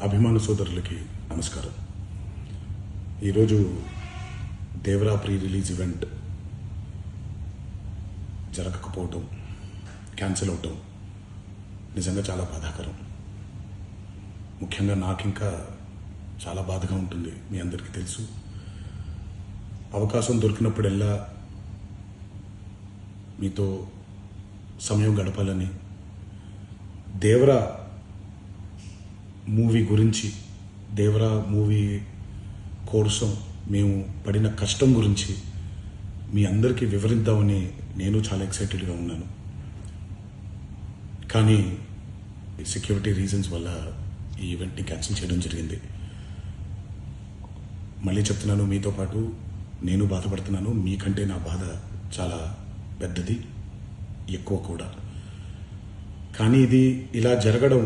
అభిమాన సోదరులకి నమస్కారం. ఈరోజు దేవరా ప్రీ రిలీజ్ ఈవెంట్ జరగకపోవటం, క్యాన్సిల్ అవటం నిజంగా చాలా బాధాకరం. ముఖ్యంగా నాకు ఇంకా చాలా బాధగా ఉంటుంది. మీ అందరికీ తెలుసు, అవకాశం దొరికినప్పుడల్లా మీతో సమయం గడపాలని, దేవరా మూవీ గురించి, దేవరా మూవీ కోసం మేము పడిన కష్టం గురించి మీ అందరికీ వివరిద్దామని నేను చాలా ఎక్సైటెడ్గా ఉన్నాను. కానీ సెక్యూరిటీ రీజన్స్ వల్ల ఈ ఈవెంట్ని క్యాన్సిల్ చేయడం జరిగింది. మళ్ళీ చెప్తున్నాను, మీతో పాటు నేను బాధపడుతున్నాను. మీకంటే నా బాధ చాలా పెద్దది, ఎక్కువ కూడా. కానీ ఇది ఇలా జరగడం